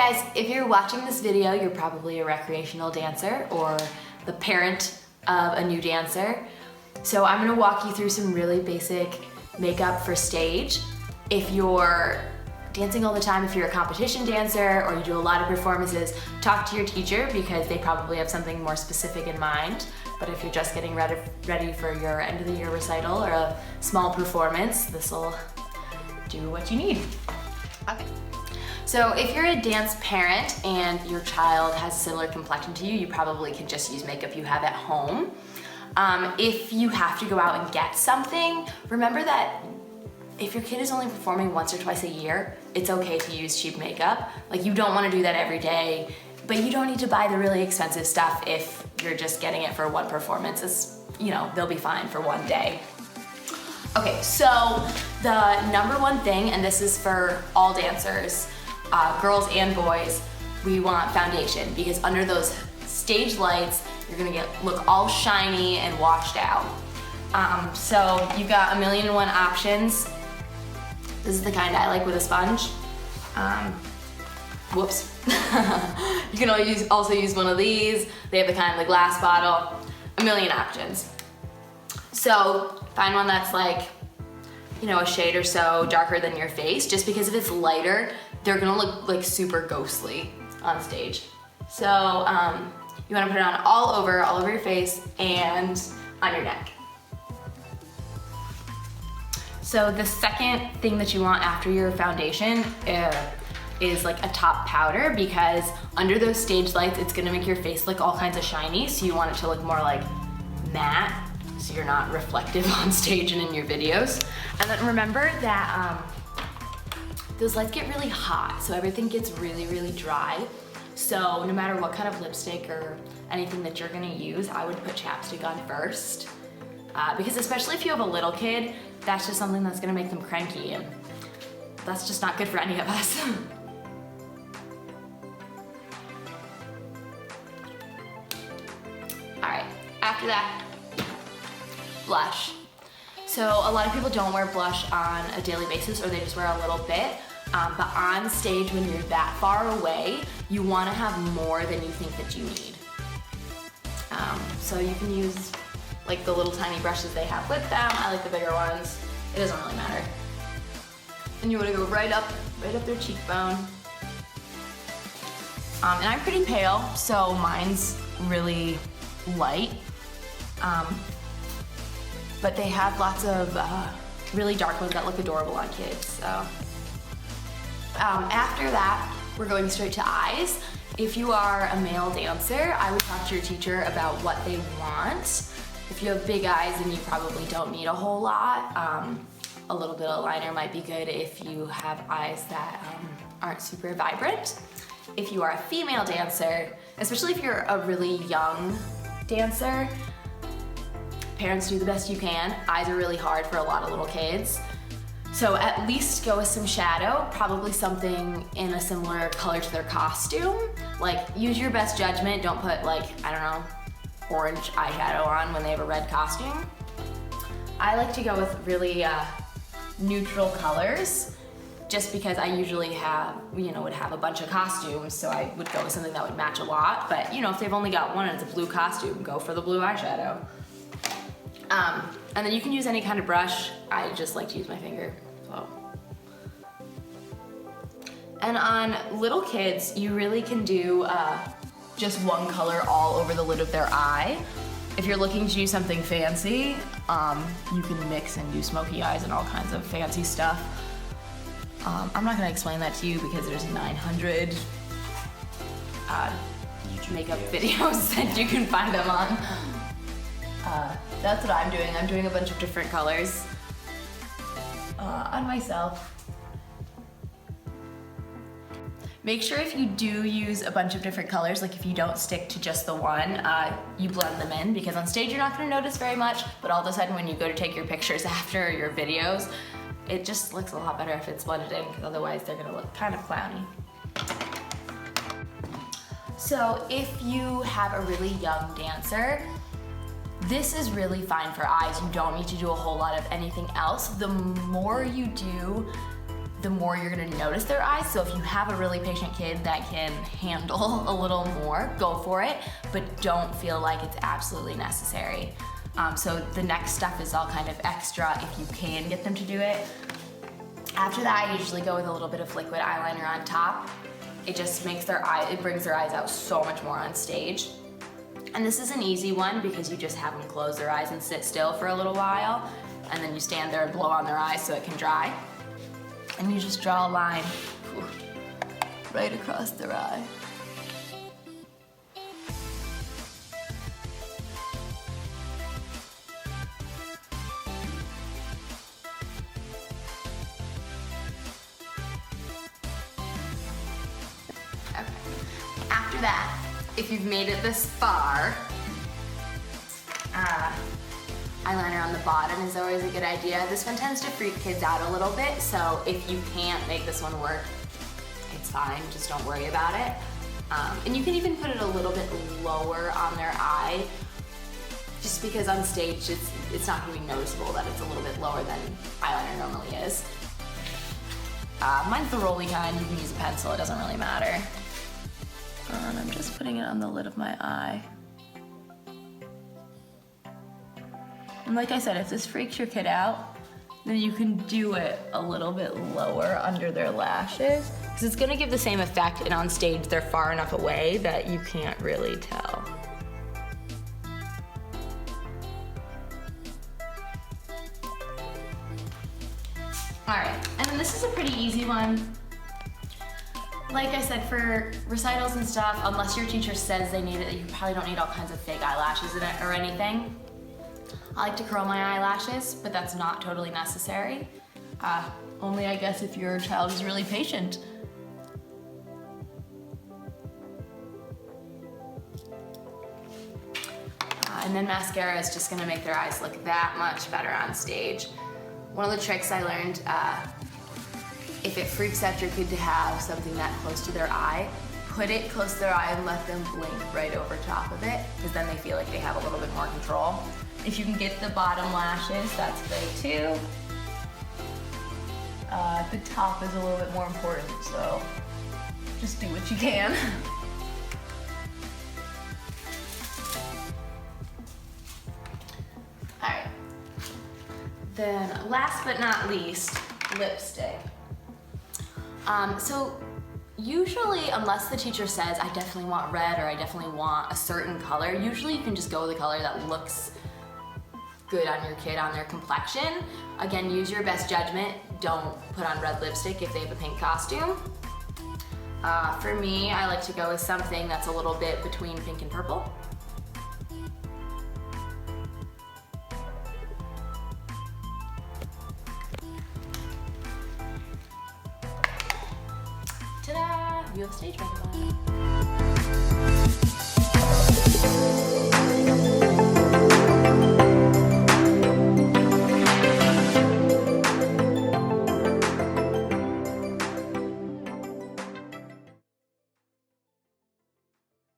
guys, if you're watching this video, you're probably a recreational dancer or the parent of a new dancer. So I'm gonna walk you through some really basic makeup for stage. If you're dancing all the time, if you're a competition dancer or you do a lot of performances, talk to your teacher because they probably have something more specific in mind. But if you're just getting ready for your end of the year recital or a small performance, this will do what you need. Okay. So if you're a dance parent and your child has a similar complexion to you, you probably can just use makeup you have at home. If you have to go out and get something, remember that if your kid is only performing once or twice a year, it's okay to use cheap makeup. Like, you don't want to do that every day, but you don't need to buy the really expensive stuff if you're just getting it for one performance. It's, you know, they'll be fine for one day. Okay, so the number one thing, and this is for all dancers, girls and boys, we want foundation, because under those stage lights, you're gonna look all shiny and washed out. So you've got 1,000,001 options. This is the kind I like with a sponge. Whoops. You can also use one of these. They have the kind of the glass bottle. 1,000,000 options. So find one that's like, you know, a shade or so darker than your face, just because if it's lighter, they're gonna look like super ghostly on stage. So you wanna put it on all over your face and on your neck. So the second thing that you want after your foundation is like a top powder, because under those stage lights, it's gonna make your face look all kinds of shiny, so you want it to look more like matte, so you're not reflective on stage and in your videos. And then remember that those lights get really hot, so everything gets really, really dry. So no matter what kind of lipstick or anything that you're gonna use, I would put chapstick on first. Because especially if you have a little kid, that's just something that's gonna make them cranky, and that's just not good for any of us. All right, after that, blush. So a lot of people don't wear blush on a daily basis, or they just wear a little bit. But on stage, when you're that far away, you wanna have more than you think that you need. So you can use like the little tiny brushes they have with them. I like the bigger ones. It doesn't really matter. And you wanna go right up their cheekbone. And I'm pretty pale, so mine's really light. But they have lots of really dark ones that look adorable on kids. So after that, we're going straight to eyes. If you are a male dancer, I would talk to your teacher about what they want. If you have big eyes, then you probably don't need a whole lot. A little bit of liner might be good if you have eyes that aren't super vibrant. If you are a female dancer, especially if you're a really young dancer, parents, do the best you can. Eyes are really hard for a lot of little kids. So at least go with some shadow, probably something in a similar color to their costume. Like, use your best judgment. Don't put, like, I don't know, orange eyeshadow on when they have a red costume. I like to go with really neutral colors, just because I usually would have a bunch of costumes, so I would go with something that would match a lot. But, you know, if they've only got one and it's a blue costume, go for the blue eyeshadow. And then you can use any kind of brush. I just like to use my finger. So. And on little kids, you really can do just one color all over the lid of their eye. If you're looking to do something fancy, you can mix and do smoky eyes and all kinds of fancy stuff. I'm not gonna explain that to you because there's 900 makeup videos that you can find them on. That's what I'm doing. I'm doing a bunch of different colors on myself. Make sure if you do use a bunch of different colors, like if you don't stick to just the one, you blend them in, because on stage you're not gonna notice very much, but all of a sudden when you go to take your pictures after your videos, it just looks a lot better if it's blended in, because otherwise they're gonna look kind of clowny. So if you have a really young dancer, this is really fine for eyes. You don't need to do a whole lot of anything else. The more you do, the more you're gonna notice their eyes. So if you have a really patient kid that can handle a little more, go for it, but don't feel like it's absolutely necessary. So the next stuff is all kind of extra if you can get them to do it. After that, I usually go with a little bit of liquid eyeliner on top. It just makes it brings their eyes out so much more on stage. And this is an easy one because you just have them close their eyes and sit still for a little while, and then you stand there and blow on their eyes so it can dry. And you just draw a line right across their eye. Okay. After that, if you've made it this far, eyeliner on the bottom is always a good idea. This one tends to freak kids out a little bit, so if you can't make this one work, it's fine, just don't worry about it. And you can even put it a little bit lower on their eye, just because on stage it's not gonna be noticeable that it's a little bit lower than eyeliner normally is. Mine's the rolly kind, you can use a pencil, it doesn't really matter. And I'm just putting it on the lid of my eye. And like I said, if this freaks your kid out, then you can do it a little bit lower under their lashes, because it's gonna give the same effect, and on stage they're far enough away that you can't really tell. All right, and then this is a pretty easy one. Like I said, for recitals and stuff, unless your teacher says they need it, you probably don't need all kinds of fake eyelashes in it or anything. I like to curl my eyelashes, but that's not totally necessary. Only I guess if your child is really patient. And then mascara is just gonna make their eyes look that much better on stage. One of the tricks I learned, if it freaks out your kid to have something that close to their eye, put it close to their eye and let them blink right over top of it, because then they feel like they have a little bit more control. If you can get the bottom lashes, that's great too. The top is a little bit more important, so just do what you can. All right. Then last but not least, lipstick. So usually, unless the teacher says, I definitely want red or I definitely want a certain color, usually you can just go with a color that looks good on your kid, on their complexion. Again, use your best judgment. Don't put on red lipstick if they have a pink costume. For me, I like to go with something that's a little bit between pink and purple. Ta-da! You have stage makeup on.